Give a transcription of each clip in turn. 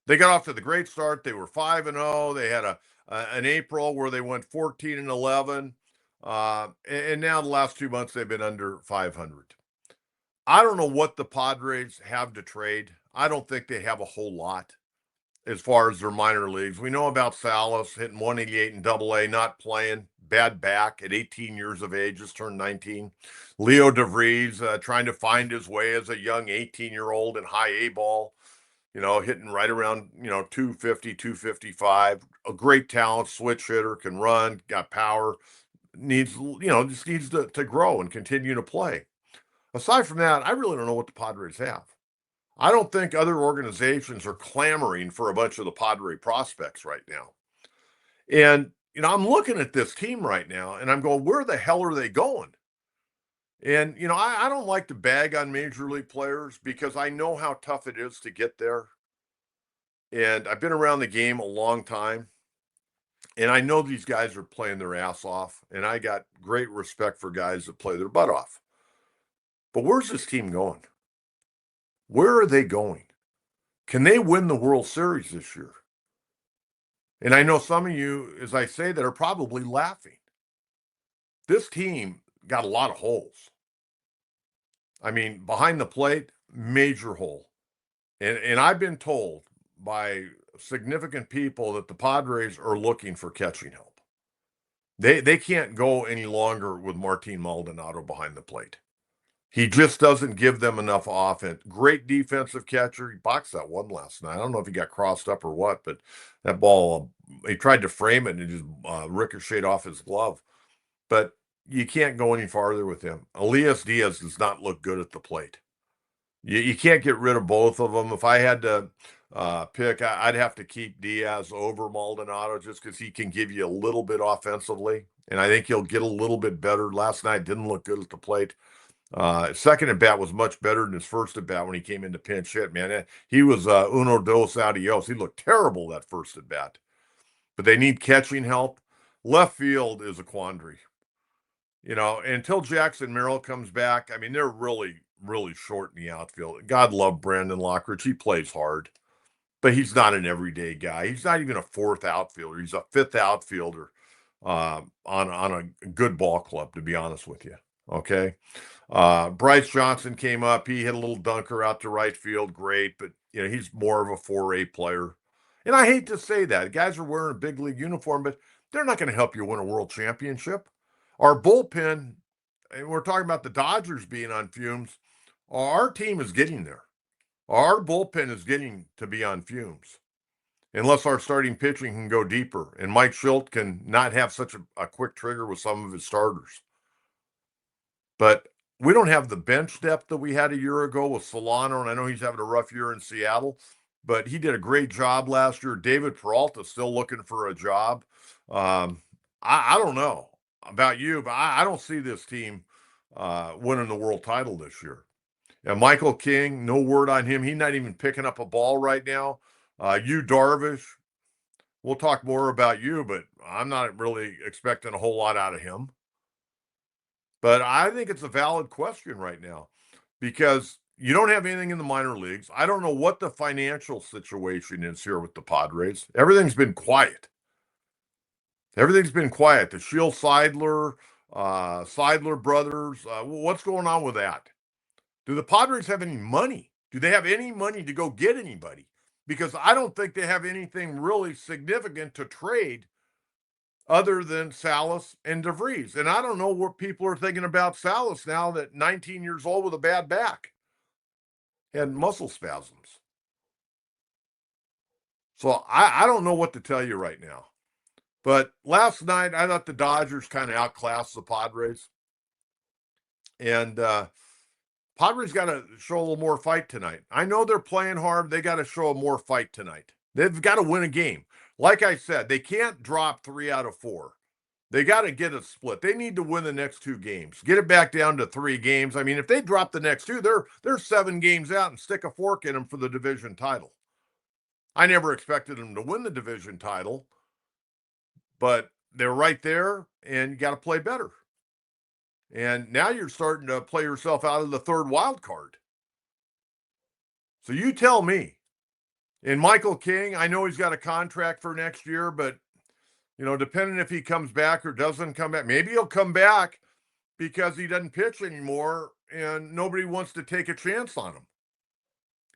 They got off to the great start. They were 5-0. They had an April where they went 14-11. And now the last 2 months they've been under 500. I don't know what the Padres have to trade. I don't think they have a whole lot as far as their minor leagues. We know about Salas hitting 188 in Double-A, not playing, bad back at 18 years of age, just turned 19. Leo DeVries trying to find his way as a young 18-year-old in high A ball, hitting right around, 250, 255. A great talent, switch hitter, can run, got power, just needs to grow and continue to play. Aside from that, I really don't know what the Padres have. I don't think other organizations are clamoring for a bunch of the Padre prospects right now. And, I'm looking at this team right now and I'm going, where the hell are they going? And, I don't like to bag on major league players because I know how tough it is to get there. And I've been around the game a long time. And I know these guys are playing their ass off. And I got great respect for guys that play their butt off. But where's this team going? Where are they going? Can they win the World Series this year? And I know some of you, as I say that, are probably laughing. This team got a lot of holes. I mean, behind the plate, major hole. And I've been told by significant people that the Padres are looking for catching help. They can't go any longer with Martin Maldonado behind the plate. He just doesn't give them enough offense. Great defensive catcher. He boxed that one last night. I don't know if he got crossed up or what, but that ball, he tried to frame it and it just ricocheted off his glove. But you can't go any farther with him. Elias Diaz does not look good at the plate. You can't get rid of both of them. If I had to pick, I'd have to keep Diaz over Maldonado just because he can give you a little bit offensively. And I think he'll get a little bit better. Last night didn't look good at the plate. Second at bat was much better than his first at bat when he came into pinch hit, man. He was uno dos adios. He looked terrible that first at bat. But they need catching help. Left field is a quandary. Until Jackson Merrill comes back, I mean, they're really, really short in the outfield. God love Brandon Lockridge. He plays hard, but he's not an everyday guy. He's not even a fourth outfielder. He's a fifth outfielder on a good ball club, to be honest with you. Okay. Bryce Johnson came up. He hit a little dunker out to right field. Great. But, he's more of a 4A player. And I hate to say that. Guys are wearing a big league uniform, but they're not going to help you win a world championship. Our bullpen, and we're talking about the Dodgers being on fumes, our team is getting there. Our bullpen is getting to be on fumes. Unless our starting pitching can go deeper. And Mike Schilt can not have such a quick trigger with some of his starters. But we don't have the bench depth that we had a year ago with Solano, and I know he's having a rough year in Seattle, but he did a great job last year. David Peralta still looking for a job. I don't know about you, but I don't see this team winning the world title this year. And Michael King, no word on him. He's not even picking up a ball right now. Yu Darvish, we'll talk more about you, but I'm not really expecting a whole lot out of him. But I think it's a valid question right now because you don't have anything in the minor leagues. I don't know what the financial situation is here with the Padres. Everything's been quiet. Everything's been quiet. The Shield Seidler brothers, what's going on with that? Do the Padres have any money? Do they have any money to go get anybody? Because I don't think they have anything really significant to trade other than Salas and DeVries. And I don't know what people are thinking about Salas now that 19 years old with a bad back and muscle spasms. So I don't know what to tell you right now. But last night, I thought the Dodgers kind of outclassed the Padres. And Padres got to show a little more fight tonight. I know they're playing hard. They got to show more fight tonight. They've got to win a game. Like I said, they can't drop 3 out of 4. They got to get a split. They need to win the next 2 games. Get it back down to 3 games. I mean, if they drop the next 2, they're 7 games out and stick a fork in them for the division title. I never expected them to win the division title, but they're right there, and you got to play better. And now you're starting to play yourself out of the 3rd wild card. So you tell me, And Michael King, I know he's got a contract for next year, but depending if he comes back or doesn't come back, maybe he'll come back because he doesn't pitch anymore and nobody wants to take a chance on him.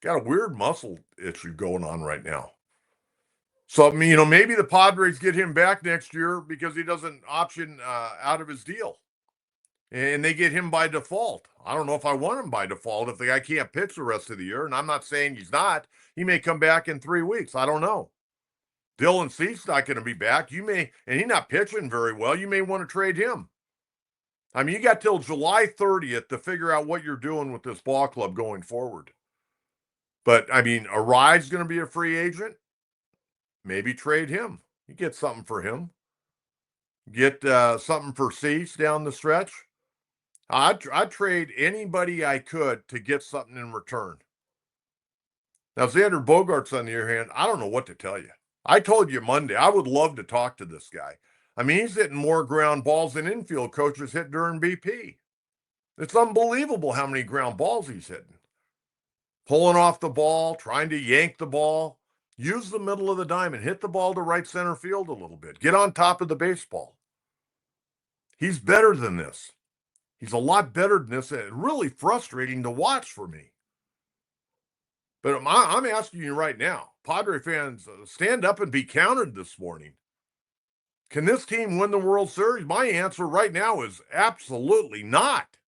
Got a weird muscle issue going on right now. So, maybe the Padres get him back next year because he doesn't option out of his deal. And they get him by default. I don't know if I want him by default if the guy can't pitch the rest of the year. And I'm not saying he's not. He may come back in 3 weeks. I don't know. Dylan Cease's not going to be back. And he's not pitching very well. You may want to trade him. I mean, you got till July 30th to figure out what you're doing with this ball club going forward. But, Arai's going to be a free agent. Maybe trade him. You get something for him. Get something for Cease down the stretch. I'd trade anybody I could to get something in return. Now, Xander Bogaerts, on the other hand, I don't know what to tell you. I told you Monday, I would love to talk to this guy. He's hitting more ground balls than infield coaches hit during BP. It's unbelievable how many ground balls he's hitting. Pulling off the ball, trying to yank the ball. Use the middle of the diamond. Hit the ball to right center field a little bit. Get on top of the baseball. He's better than this. He's a lot better than this. It's really frustrating to watch for me. But I'm asking you right now, Padre fans, stand up and be counted this morning. Can this team win the World Series? My answer right now is absolutely not.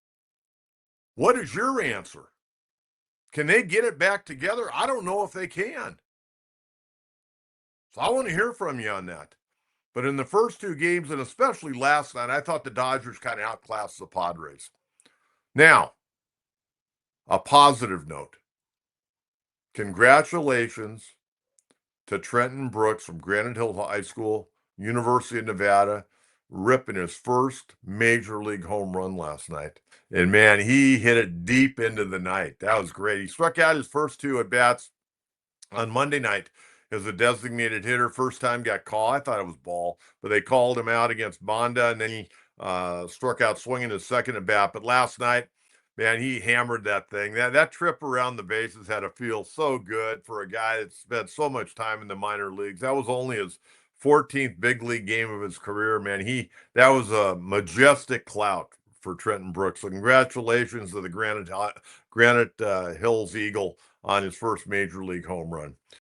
What is your answer? Can they get it back together? I don't know if they can. So I want to hear from you on that. But in the first 2 games, and especially last night, I thought the Dodgers kind of outclassed the Padres. Now, a positive note. Congratulations to Trenton Brooks from Granite Hill High School, University of Nevada, ripping his first major league home run last night. And man, he hit it deep into the night. That was great. He struck out his first 2 at-bats on Monday night as a designated hitter. First time got called. I thought it was ball, but they called him out against Bonda, and then he struck out swinging his second at-bat. But last night, man, he hammered that thing. That trip around the bases had to feel so good for a guy that spent so much time in the minor leagues. That was only his 14th big league game of his career, man. That was a majestic clout for Trenton Brooks. So congratulations to the Granite Hills Eagle on his first major league home run.